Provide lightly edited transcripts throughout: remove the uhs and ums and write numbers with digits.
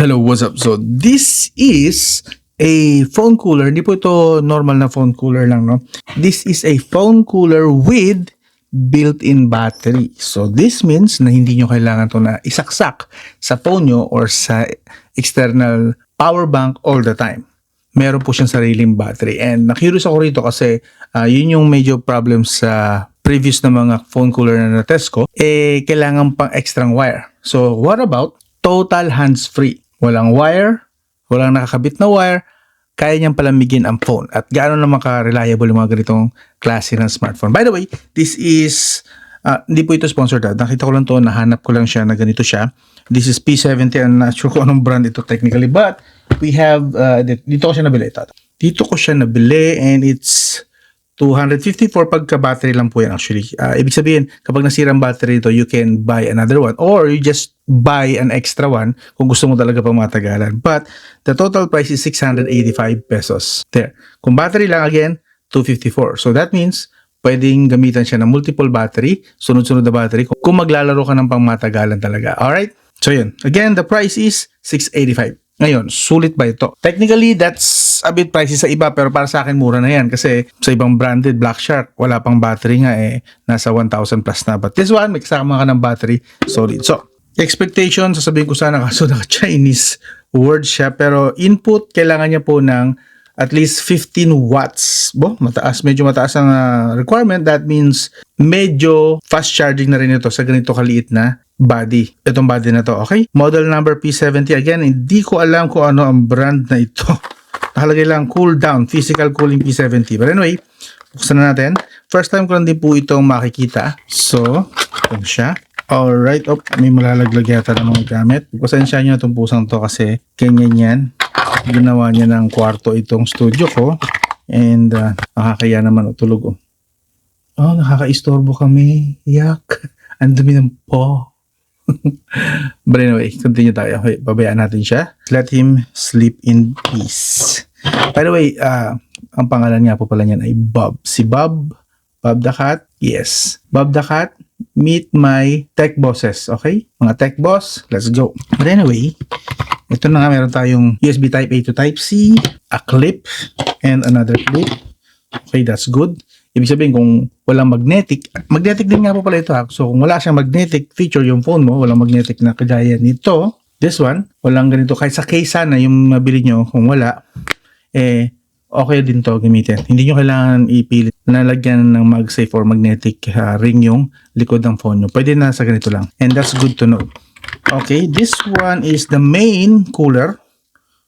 Hello, what's up? So, this is a phone cooler. Hindi po ito normal na phone cooler lang, no? This is a phone cooler with built-in battery. So, this means na hindi nyo kailangan to na isaksak sa phone nyo or sa external power bank all the time. Meron po siyang sariling battery. And na-curious ako rito kasi yun yung medyo problem sa previous na mga phone cooler na na-test ko. Kailangan pang extra wire. So, what about total hands-free? Walang wire, walang nakakabit na wire, kaya niyang palamigin ang phone. At gaano naman ka-reliable yung mga ganitong klase ng smartphone. By the way, this is, hindi po ito sponsored. Nakita ko lang to, nahanap ko lang siya na ganito siya. This is P70, I'm not sure kung anong brand ito technically. But, we have, dito ko siya nabili. Dito ko siya nabili and it's 254 pagka-battery lang po yan actually. Ibig sabihin, kapag nasira ang battery ito, you can buy another one or you just buy an extra one kung gusto mo talaga pang matagalan. But the total price is 685 pesos. There. Kung battery lang again, 254. So that means, pwedeng gamitan siya ng multiple battery, sunod-sunod na battery kung maglalaro ka ng pang matagalan talaga. Alright? So yun. Again, the price is 685. Ngayon, sulit ba ito? Technically, that's a bit pricey sa iba pero para sa akin mura na yan kasi sa ibang branded Black Shark, wala pang battery nga nasa 1,000 plus na. But this one, may kasama ka ng battery, solid. So, expectation, sasabihin ko sana kaso naka-Chinese word siya pero input, kailangan niya po ng at least 15 watts. Mataas, medyo mataas ang requirement. That means medyo fast charging na rin ito sa ganito kaliit na body. Itong body na to, okay? Model number P70. Again, hindi ko alam kung ano ang brand na ito. Nakalagay lang cool down, physical cooling P70. But anyway, buksan na natin. First time ko lang din po itong makikita. So, ito siya. Alright, may malalaglag yata ng mga gamit. Pasensya nyo itong pusang to kasi ganyan yan. Ginawa niya ng kwarto itong studio ko. And nakakaya naman tulog. Oh, nakaka-istorbo kami. Yak. Ang dumi ng po. But anyway, continue tayo. Okay, babayaan natin siya. Let him sleep in peace. By the way, ang pangalan nga po pala niyan ay Bob. Si Bob the Cat. Yes. Bob the Cat, meet my tech bosses. Okay? Mga tech boss, let's go. But anyway, ito na nga, meron tayong USB Type A to Type C, a clip, and another clip. Okay, that's good. Ibig sabihin kung walang magnetic din nga po pala ito ha. So kung wala siyang magnetic feature yung phone mo, walang magnetic na kagaya nito, this one, walang ganito. Kahit sa case sana yung mabili nyo, kung wala, okay din to gamitin. Hindi nyo kailangan ipilit na lagyan ng MagSafe or magnetic ring yung likod ng phone nyo. Pwede na sa ganito lang. And that's good to know. Okay, this one is the main cooler.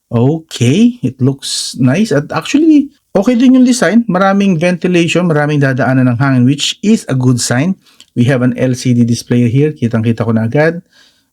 Okay, it looks nice. At actually, okay din yung design. Maraming ventilation, maraming dadaanan ng hangin, which is a good sign. We have an LCD display here. Kitang-kita ko na agad.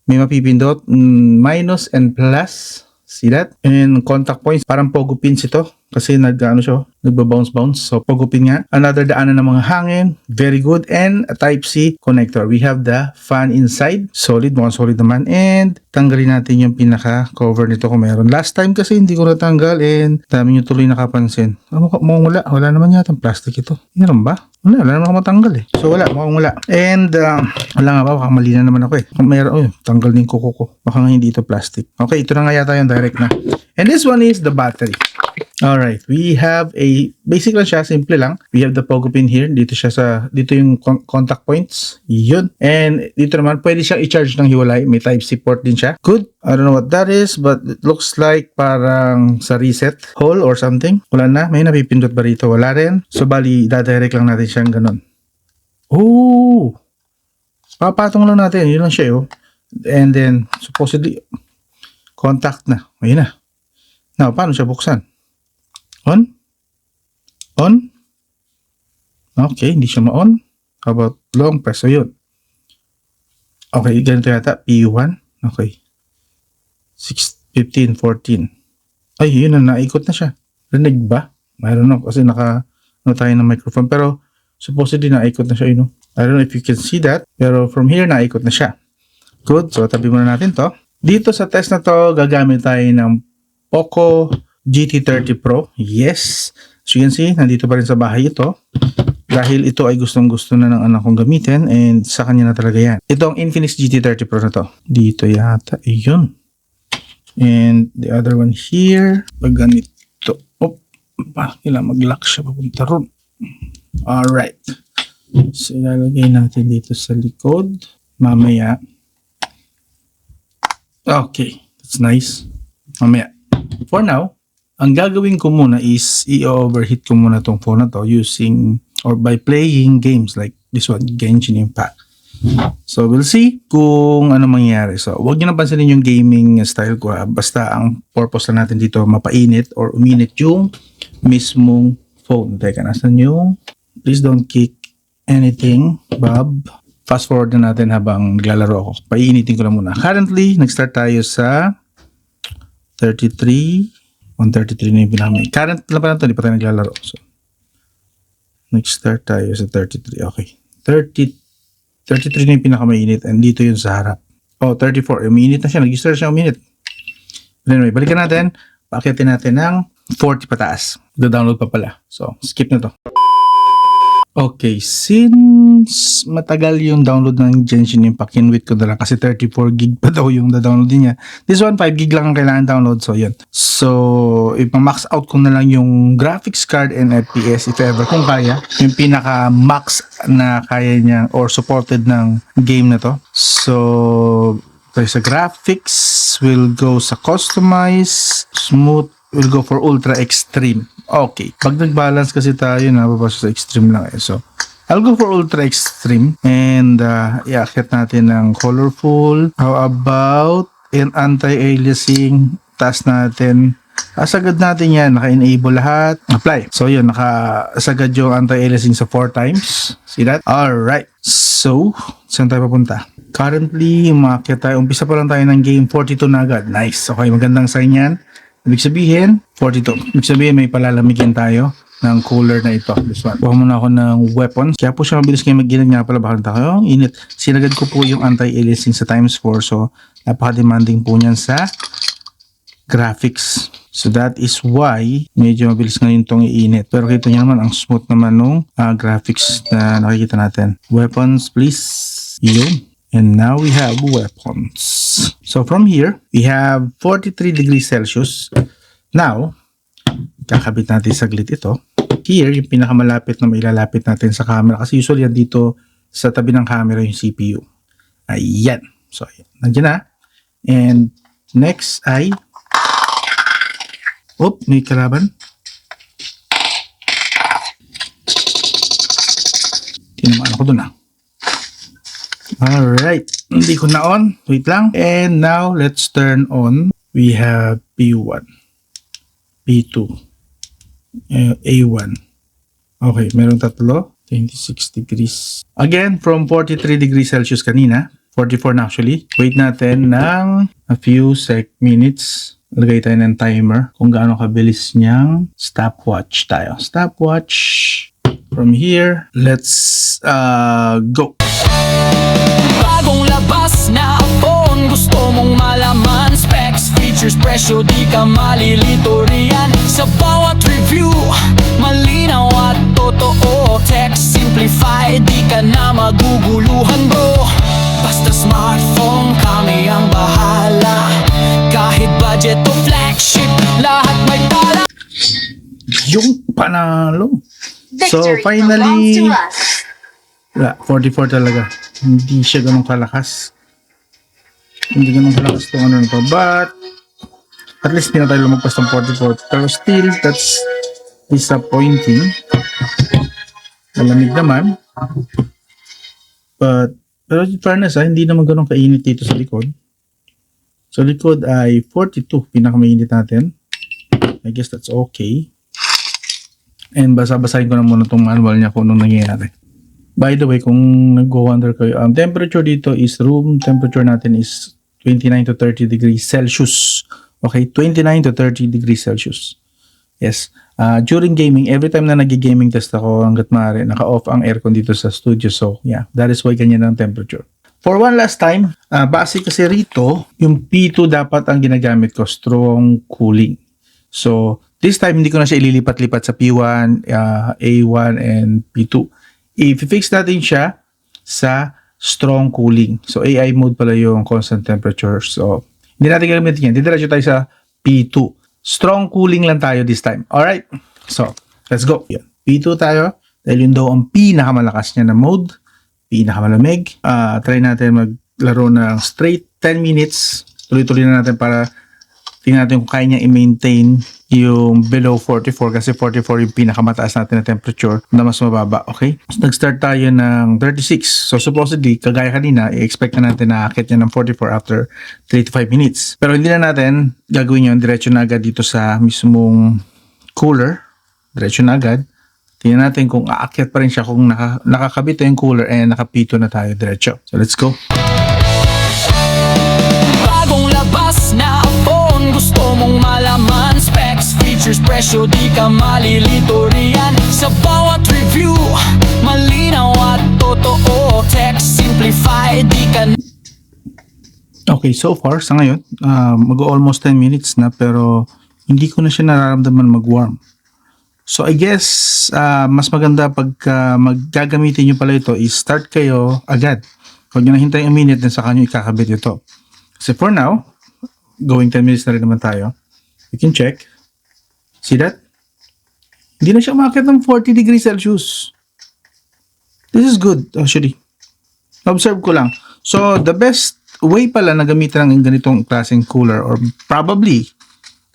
May mapipindot, minus and plus. See that? And contact points, parang pogo pins ito. Kasi nagba-bounce-bounce. So, pogo pin nga. Another daanan ng mga hangin. Very good. And a Type-C connector. We have the fan inside. Solid. Mukhang solid naman. And tanggalin natin yung pinaka-cover nito kung meron. Last time kasi hindi ko natanggal and dami nyo tuloy nakapansin. Mukhang wala. Wala naman yata plastic ito. Meron ba? Wala naman ako matanggal So, mukhang wala. And, wala nga ba? Baka mali na naman ako Kung meron, tanggal din kuko ko. Baka nga hindi ito plastic. Okay, ito na nga yata yung direct na. And this one is the battery. Alright, we have basic lang siya, simple lang. We have the pogo pin here. Dito yung contact points. Yun. And dito naman, pwede siyang i-charge ng hiwalay. May Type-C port din siya. Good. I don't know what that is, but it looks like parang sa reset hole or something. Wala na. May napipindot ba rito? Wala rin. So, bali, dadirect lang natin siyang ganun. Oh! Papatong lang natin. Yun lang siya, And then, supposedly, contact na. Ayun na. Now, paano siya buksan? On? On? Okay, hindi siya ma-on. How about long press? So, yun. Okay, ganito yata. P1. Okay. 6, 15, 14. Ay, yun na. Naikot na siya. Rinig ba? I don't know. Kasi tayo ng microphone. Pero, supposedly, naikot na siya. I don't know if you can see that. Pero, from here, naikot na siya. Good. So, tabi muna natin to. Dito sa test na to, gagamit tayo ng Poco GT30 Pro. Yes. As you can see, nandito pa rin sa bahay ito. Dahil ito ay gustong-gusto na ng anak kong gamitin and sa kanya na talaga yan. Ito ang Infinix GT30 Pro na to. Dito yata. Ayun. And the other one here, pag ganito. Oh, kailangan mag-lock siya papunta ron. Alright. So, ilalagay natin dito sa likod. Mamaya. Okay. That's nice. Mamaya. For now, ang gagawin ko muna is i-overheat ko muna tong phone na to using or by playing games like this one, Genshin Impact. So, we'll see kung ano mangyayari. So, huwag nyo na pansinin yung gaming style ko. Basta ang purpose lang natin dito, mapainit or uminit yung mismong phone. Teka, nasan yung... Please don't kick anything, Bob. Fast forward na natin habang naglalaro ako. Painitin ko lang muna. Currently, nag-start tayo sa 33. 133 na yung pinamay. Current lang pa na ito, hindi pa tayo naglalaro. So, nag-start tayo sa 33. Okay. 33 na yung pinakamainit and dito yun sa harap. Oh, 34. Uminit na siya. Nag-start siya uminit. But anyway, balikan natin. Paakyatin natin ng 40 pataas. Da-download pa pala. So, skip na to. Okay, since matagal yung download ng Genshin Impact, kinwit ko na lang kasi 34 gig pa daw yung da-download niya. This one, 5 gig lang ang kailangan download. So, yun. So, ipa-max out ko na lang yung graphics card and FPS if ever. Kung kaya, yung pinaka-max na kaya niya or supported ng game na to. So, sa graphics, we'll go sa customize, smooth, we'll go for ultra extreme. Okay. Pag nag-balance kasi tayo, napapasok sa extreme lang eh. So, I'll go for ultra extreme and i-akit natin ng colorful. How about in anti-aliasing? Taas natin. Asagad natin yan. Naka-enable lahat. Apply. So, yun. Nakasagad yung anti-aliasing sa 4 times. See that? Alright. So, saan tayo papunta? Currently, umakyat tayo. Umpisa pa lang tayo ng game. 42 na agad. Nice. Okay, magandang sign yan. Ibig sabihin, 42. Ibig sabihin, may palalamigin tayo ng cooler na ito. This one. Kuha muna ako ng weapons. Kaya po siya mabilis kayo mag-ginag nga pala. Bakit tayo? Init. Sinagad ko po yung anti-aliasing sa times 4. So, napaka-demanding po niyan sa graphics. So, that is why medyo mabilis ngayon itong iinit. Pero kita nyo naman, ang smooth naman nung graphics na nakikita natin. Weapons, please. Yun. And now we have weapons. So from here, we have 43 degrees Celsius. Now, kakabit natin saglit ito. Here, yung pinakamalapit na mailalapit natin sa camera. Kasi usually yan dito sa tabi ng camera yung CPU. Ayan. So, nandiyan na. And next ay... Oop, may kalaban. Tinamaan ako dun ah. Alright, hindi ko na on. Wait lang. And now, let's turn on. We have P1, P2, A1. Okay, meron tatlo. 26 degrees. Again, from 43 degrees Celsius kanina. 44 na actually. Wait natin ng a few minutes. Lagay tayo ng timer kung gaano kabilis niyang stopwatch tayo. Stopwatch. From here, let's go. Bagong labas na phone, gusto mong malaman specs, features, presyo, di ka malilito riyan. Sa bawat review, malinaw at totoo. Tech simplified, di ka na maguguluhan bro. Basta smartphone, kami ang bahala. Kahit budget o flagship, lahat may tala. Yung panalo. So Victory finally, belongs to us. 44 talaga. Hindi siya ganun kalakas. Hindi ganun kalakas itong ano nito. But, at least hindi na tayo lumagpas ng 44. Pero still, that's disappointing. Malamig naman. But, pero in fairness hindi naman ganun kainit dito sa likod. Sa likod ay 42, pinakamainit natin. I guess that's okay. And basa-basahin ko na muna itong manual niya kung anong nangyayari. By the way, kung nag-go-wonder kayo, ang temperature dito is, room temperature natin is 29 to 30 degrees Celsius. Okay, 29 to 30 degrees Celsius. Yes. During gaming, every time na nag-gaming test ako, hanggat maaari, naka-off ang aircon dito sa studio. So, yeah, that is why ganyan ang temperature. For one last time, base kasi rito, yung P2 dapat ang ginagamit ko, strong cooling. So, this time, hindi ko na siya ililipat-lipat sa P1, A1, and P2. I-fix natin siya sa strong cooling. So, AI mode pala yung constant temperature. So, Hindi natin gagamitin yan. Didiretso tayo sa P2. Strong cooling lang tayo this time. Alright? So, let's go. Yan. P2 tayo. Dahil yun daw ang pinakamalakas niya na mode. Pinakamalamig. Try natin maglaro ng straight 10 minutes. Tuloy-tuloy na natin para tingnan natin kung kaya niya i-maintain yung below 44 kasi 44 yung pinakamataas natin na temperature na mas mababa. Okay? So, nag-start tayo ng 36. So supposedly, kagaya kanina, i-expect na natin na akit niya ng 44 after 3 to 5 minutes. Pero hindi na natin gagawin yun. Diretso na agad dito sa mismong cooler. Diretso na agad. Tingnan natin kung aakyat pa rin siya kung nakakabit yung cooler and nakapito na tayo diretso. So let's go. Bagong labas na phone, gusto mong malaman specs, features, presyo, di ka malilito riyan. Sa bawat review, malinaw at totoo. Text simplified, di ka. Okay, so far sa ngayon, mag-almost 10 minutes na pero hindi ko na siya nararamdaman mag-warm. So I guess mas maganda pag maggagamitin nyo pala ito is start kayo agad. Huwag nyo na hintayin a minute din sa kanyo ikakabit ito. Kasi for now, going 10 minutes na rin naman tayo. You can check. See that? Hindi na siya umakit ng 40 degrees Celsius. This is good actually. Observe ko lang. So the best way pala na gamitin ng ganitong klaseng cooler or probably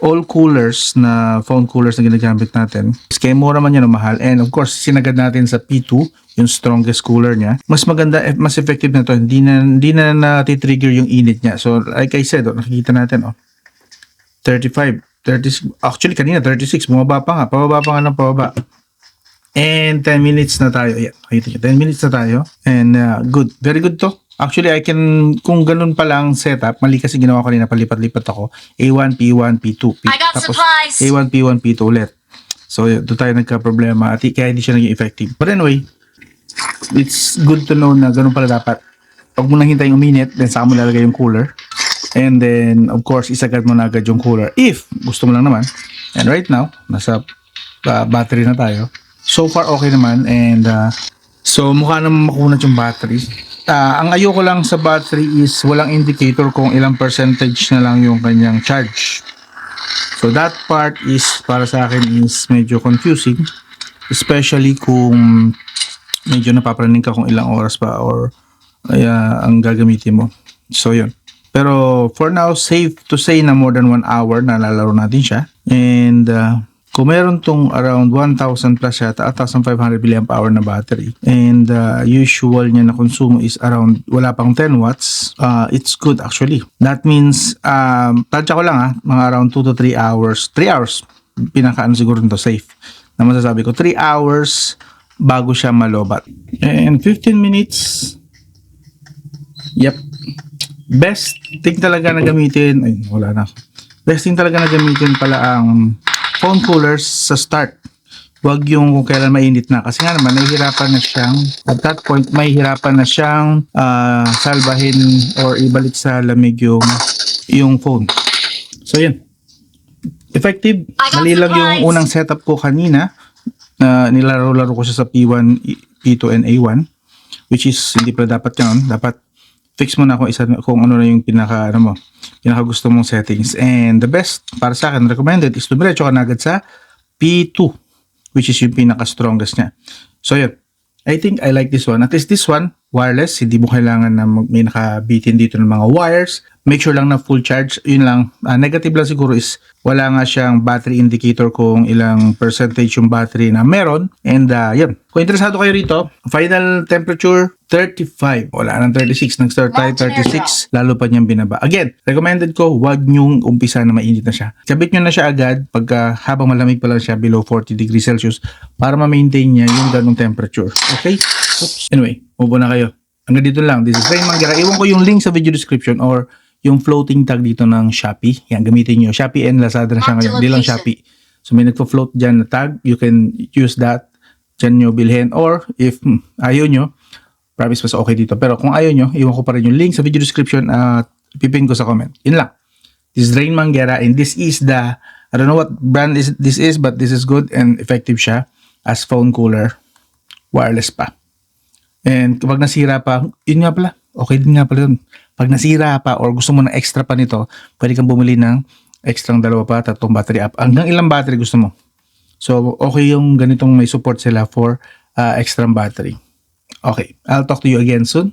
all coolers na phone coolers na ginagamit natin. Kaya mura man yan o mahal. And of course, sinagad natin sa P2, yung strongest cooler niya. Mas maganda, mas effective na to. Hindi na natitrigger yung init niya. So, like I said, nakikita natin, 35, 36, actually kanina 36, bumaba pa nga. Pababa pa nga ng pababa. And 10 minutes na tayo. Ayan, nakikita niyo, 10 minutes na tayo. And good. Very good to. Actually, kung ganun pa lang setup, mali kasi ginawa ko rin na palipat-lipat ako. A1, P1, P2. Tapos supplies. A1, P1, P2 ulit. So, doon tayo nagka-problema at kaya hindi siya naging effective. But anyway, it's good to know na ganun pala dapat. Pag mo nang hintayin uminit, then saka mo lalagay yung cooler. And then, of course, isagad mo na agad yung cooler. If gusto mo lang naman. And right now, nasa battery na tayo. So far, okay naman. And so, mukha naman makunat yung battery. Ang ayoko lang sa battery is walang indicator kung ilang percentage na lang yung kanyang charge. So that part is para sa akin is medyo confusing, especially kung medyo napapraning ka kung ilang oras pa or ang gagamitin mo. So yun. Pero for now, safe to say na more than 1 hour na lalaro natin siya. And kung meron tong around 1,000 plus yata, 1,500 mAh na battery, and usual niya na konsumo is around, wala pang 10 watts, it's good actually. That means, tansya ko lang mga around 2 to 3 hours, 3 hours, pinakaano siguro nito safe, na masasabi ko, 3 hours bago siya malobat. And 15 minutes, yep, best thing talaga na gamitin, ay wala na, best thing talaga na gamitin pala ang phone coolers sa start. Huwag yung kung kailan mainit na. Kasi nga naman, mahihirapan na siyang, at that point, mahihirapan na siyang salbahin or ibalik sa lamig yung phone. So, yun. Effective. Mali lang yung unang setup ko kanina. Nilaro-laro ko siya sa P1, P2, and A1. Which is, hindi pa dapat yun. Dapat fix mo na kung ano na yung pinaka gusto mong settings. And the best para sa akin recommended is dumiretso ka na agad sa P2, which is yung pinaka strongest niya. So yun, I think I like this one. At least this one, wireless, hindi mo kailangan na may nakabitin dito ng mga wires. Make sure lang na full charge. Yun lang. Negative lang siguro is wala nga siyang battery indicator kung ilang percentage yung battery na meron. And yun. Kung interesado kayo rito, final temperature 35. Wala nang 36. Nag-start tayo 36. Lalo pa niyang binaba. Again, recommended ko, wag niyong umpisa na mainit na siya. Kabit niyo na siya agad pagka habang malamig pa lang siya below 40 degrees Celsius para ma-maintain niya yung ganung temperature. Okay? Oops. Anyway, move na kayo. Hanggang dito lang. This is Rain Manguera. Iwan ko yung link sa video description or yung floating tag dito ng Shopee. Yan, gamitin nyo. Shopee and Lazada na siya ngayon. Hindi lang Shopee. So, may nagpo-float dyan na tag. You can use that. Dyan nyo bilhin. Or, if ayaw nyo, promise mas okay dito. Pero kung ayaw nyo, iwan ko pa rin yung link sa video description at pipin ko sa comment. Yun lang. This is Rain Manguera and this is the, I don't know what brand this is, but this is good and effective siya as phone cooler. Wireless pa. And kapag nasira pa, yun nga pala, Okay din nga pala yun. Pag nasira pa or gusto mo ng extra pa nito, pwede kang bumili ng extra 2 pa, 3 battery up. Hanggang ilang battery gusto mo. So, okay yung ganitong may support sila for extra battery. Okay, I'll talk to you again soon.